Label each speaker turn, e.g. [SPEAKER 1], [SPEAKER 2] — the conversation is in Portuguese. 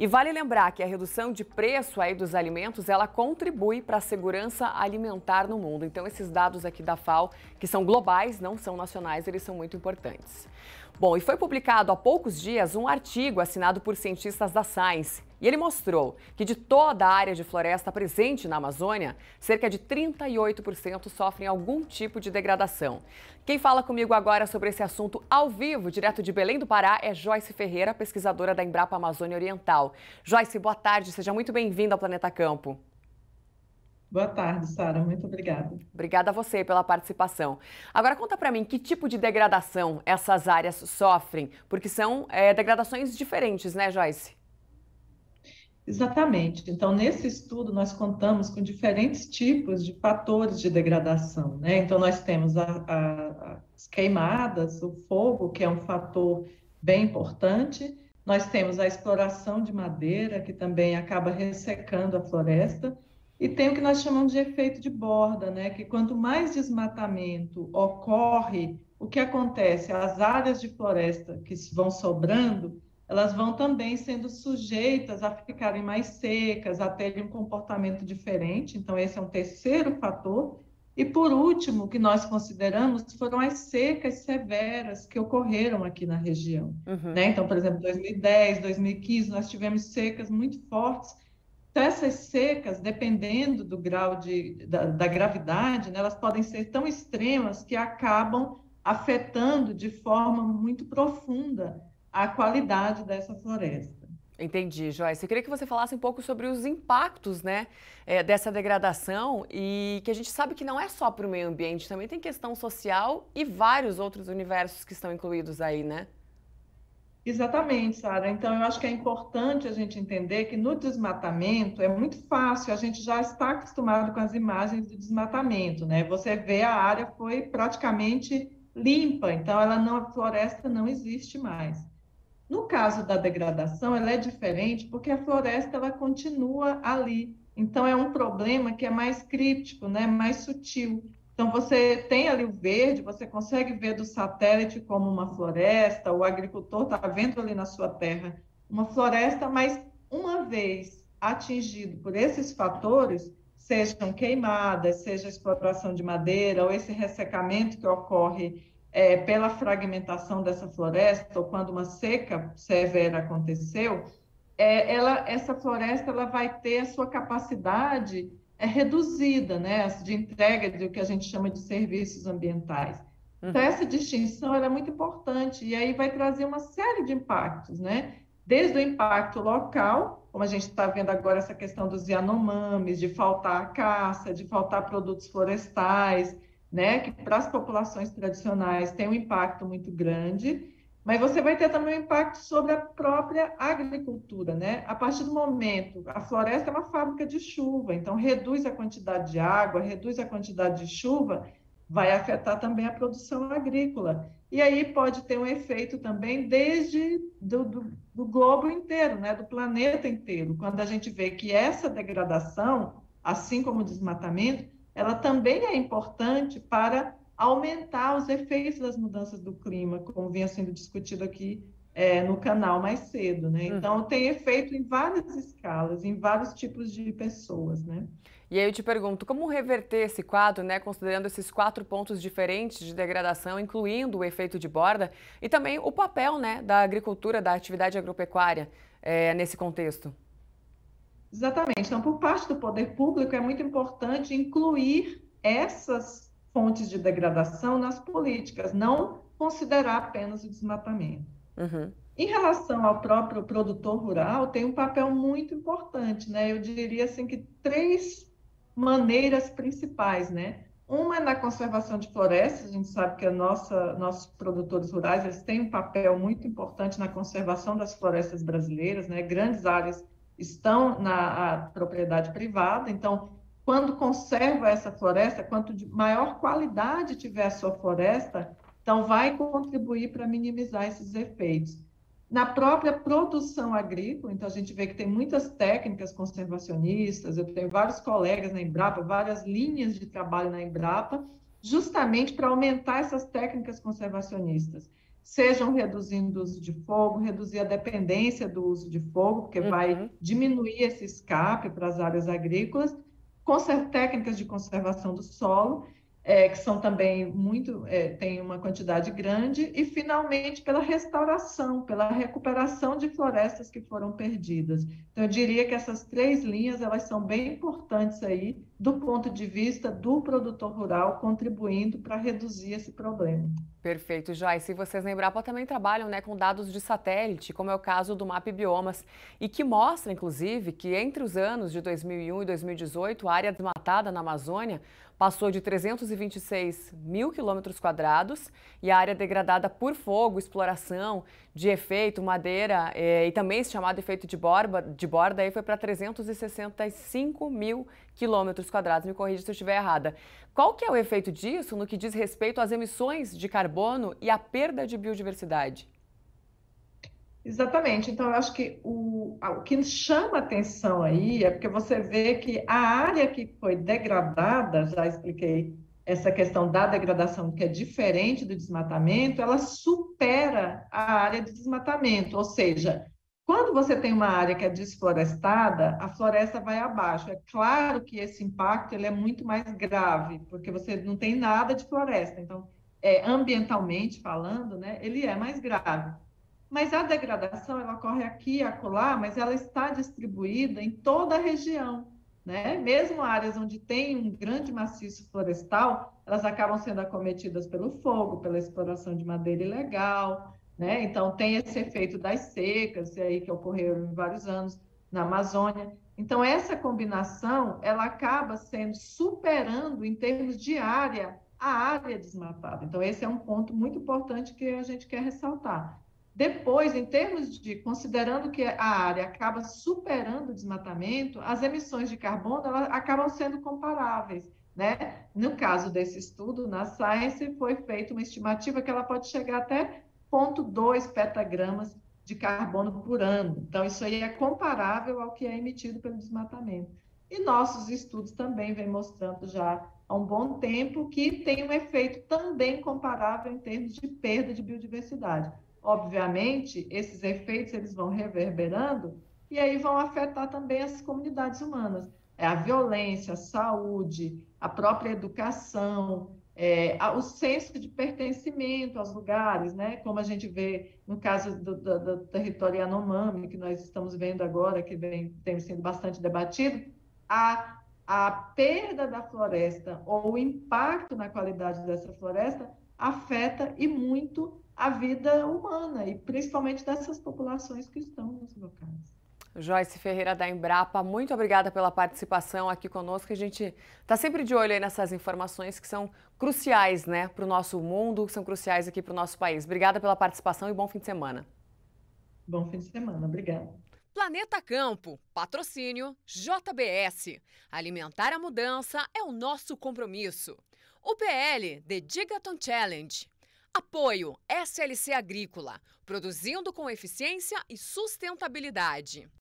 [SPEAKER 1] E vale lembrar que a redução de preço aí dos alimentos, ela contribui para a segurança alimentar no mundo. Então, esses dados aqui da FAO, que são globais, não são nacionais, eles são muito importantes. Bom, e foi publicado há poucos dias um artigo assinado por cientistas da Science. E ele mostrou que de toda a área de floresta presente na Amazônia, cerca de 38% sofrem algum tipo de degradação. Quem fala comigo agora sobre esse assunto ao vivo, direto de Belém do Pará, é Joyce Ferreira, pesquisadora da Embrapa Amazônia Oriental. Joyce, boa tarde, seja muito bem-vinda ao Planeta Campo.
[SPEAKER 2] Boa tarde, Sara. Muito obrigada.
[SPEAKER 1] Obrigada a você pela participação. Agora conta para mim que tipo de degradação essas áreas sofrem, porque são degradações diferentes, né, Joyce?
[SPEAKER 2] Exatamente. Então, nesse estudo, nós contamos com diferentes tipos de fatores de degradação, né? Então, nós temos as queimadas, o fogo, que é um fator bem importante. Nós temos a exploração de madeira, que também acaba ressecando a floresta. E tem o que nós chamamos de efeito de borda, né? Que quanto mais desmatamento ocorre, o que acontece? As áreas de floresta que vão sobrando, elas vão também sendo sujeitas a ficarem mais secas, a terem um comportamento diferente. Então, esse é um terceiro fator. E, por último, o que nós consideramos foram as secas severas que ocorreram aqui na região.
[SPEAKER 1] Uhum.
[SPEAKER 2] Né? Então, por exemplo, 2010, 2015, nós tivemos secas muito fortes. Então, essas secas, dependendo do grau da gravidade, né, elas podem ser tão extremas que acabam afetando de forma muito profunda a qualidade dessa floresta.
[SPEAKER 1] Entendi, Joyce. Eu queria que você falasse um pouco sobre os impactos, né, dessa degradação e que a gente sabe que não é só para o meio ambiente, também tem questão social e vários outros universos que estão incluídos aí, né?
[SPEAKER 2] Exatamente, Sara. Então, eu acho que é importante a gente entender que no desmatamento é muito fácil, a gente já está acostumado com as imagens do desmatamento, né? Você vê a área foi praticamente limpa, então a floresta não existe mais. No caso da degradação, ela é diferente porque a floresta ela continua ali. Então é um problema que é mais críptico, né? Mais sutil. Então você tem ali o verde, você consegue ver do satélite como uma floresta, o agricultor está vendo ali na sua terra uma floresta, mas uma vez atingido por esses fatores, sejam queimadas, seja exploração de madeira ou esse ressecamento que ocorre pela fragmentação dessa floresta, ou quando uma seca severa aconteceu, essa floresta ela vai ter a sua capacidade reduzida, né, de entrega do que a gente chama de serviços ambientais. Então,
[SPEAKER 1] Uhum.
[SPEAKER 2] essa distinção ela é muito importante, e aí vai trazer uma série de impactos, né? Desde o impacto local, como a gente está vendo agora essa questão dos Yanomamis, de faltar a caça, de faltar produtos florestais, né, que para as populações tradicionais tem um impacto muito grande, mas você vai ter também um impacto sobre a própria agricultura, né? A partir do momento, a floresta é uma fábrica de chuva, então reduz a quantidade de água, reduz a quantidade de chuva, vai afetar também a produção agrícola. E aí pode ter um efeito também desde do globo inteiro, né? Do planeta inteiro, quando a gente vê que essa degradação, assim como o desmatamento, ela também é importante para aumentar os efeitos das mudanças do clima, como vinha sendo discutido aqui no canal mais cedo, né? Então,
[SPEAKER 1] Uhum.
[SPEAKER 2] tem efeito em várias escalas, em vários tipos de pessoas, né?
[SPEAKER 1] E aí eu te pergunto, como reverter esse quadro, né, considerando esses 4 pontos diferentes de degradação, incluindo o efeito de borda e também o papel, né, da agricultura, da atividade agropecuária nesse contexto?
[SPEAKER 2] Exatamente. Então, por parte do poder público, é muito importante incluir essas fontes de degradação nas políticas, não considerar apenas o desmatamento.
[SPEAKER 1] Uhum.
[SPEAKER 2] Em relação ao próprio produtor rural, tem um papel muito importante, né? Eu diria assim que três maneiras principais, né? Uma é na conservação de florestas, a gente sabe que nossos produtores rurais eles têm um papel muito importante na conservação das florestas brasileiras, né? Grandes áreas estão na propriedade privada, então, quando conserva essa floresta, quanto de maior qualidade tiver a sua floresta, então vai contribuir para minimizar esses efeitos. Na própria produção agrícola, então a gente vê que tem muitas técnicas conservacionistas, eu tenho vários colegas na Embrapa, várias linhas de trabalho na Embrapa, justamente para aumentar essas técnicas conservacionistas. sejam reduzindo o uso de fogo, reduzir a dependência do uso de fogo, porque vai diminuir esse escape para as áreas agrícolas, técnicas de conservação do solo, que são também tem uma quantidade grande, e finalmente pela restauração, pela recuperação de florestas que foram perdidas. Então, eu diria que essas 3 linhas, elas são bem importantes aí, do ponto de vista do produtor rural, contribuindo para reduzir esse problema.
[SPEAKER 1] Perfeito, Joyce. E vocês na Embrapa também trabalham, né, com dados de satélite, como é o caso do MAP Biomas, e que mostra, inclusive, que entre os anos de 2001 e 2018, a área desmatada na Amazônia passou de 326 mil quilômetros quadrados e a área degradada por fogo, exploração de efeito, madeira e também esse chamado efeito de borda aí foi para 365 mil quilômetros quadrados. Me corrija se eu estiver errada. Qual que é o efeito disso no que diz respeito às emissões de carbono e à perda de biodiversidade?
[SPEAKER 2] Exatamente. Então, eu acho que o que chama atenção aí é porque você vê que a área que foi degradada, já expliquei essa questão da degradação, que é diferente do desmatamento, ela supera a área de desmatamento. Ou seja, quando você tem uma área que é desflorestada, a floresta vai abaixo. É claro que esse impacto ele é muito mais grave, porque você não tem nada de floresta. Então, ambientalmente falando, né, ele é mais grave. Mas a degradação, ela ocorre aqui e acolá, mas ela está distribuída em toda a região, né? Mesmo áreas onde tem um grande maciço florestal, elas acabam sendo acometidas pelo fogo, pela exploração de madeira ilegal, né? Então, tem esse efeito das secas, aí que ocorreram em vários anos na Amazônia. Então, essa combinação, ela acaba superando, em termos de área, a área desmatada. Então, esse é um ponto muito importante que a gente quer ressaltar. Depois, em termos de, considerando que a área acaba superando o desmatamento, as emissões de carbono elas acabam sendo comparáveis, né? No caso desse estudo, na Science, foi feita uma estimativa que ela pode chegar até 0,2 petagramas de carbono por ano. Então, isso aí é comparável ao que é emitido pelo desmatamento. E nossos estudos também vêm mostrando já há um bom tempo que tem um efeito também comparável em termos de perda de biodiversidade. Obviamente, esses efeitos eles vão reverberando e aí vão afetar também as comunidades humanas. A violência, a saúde, a própria educação, o senso de pertencimento aos lugares, né? Como a gente vê no caso do território Yanomami, que nós estamos vendo agora, que tem sido bastante debatido, a perda da floresta ou o impacto na qualidade dessa floresta afeta e muito a vida humana, e principalmente dessas populações que estão nos locais.
[SPEAKER 1] Joyce Ferreira da Embrapa, muito obrigada pela participação aqui conosco. A gente está sempre de olho aí nessas informações que são cruciais, né, para o nosso mundo, que são cruciais aqui para o nosso país. Obrigada pela participação e bom fim de semana.
[SPEAKER 2] Bom fim de semana, obrigada.
[SPEAKER 3] Planeta Campo, patrocínio JBS. Alimentar a mudança é o nosso compromisso. O PL The Gigaton Challenge. Apoio SLC Agrícola, produzindo com eficiência e sustentabilidade.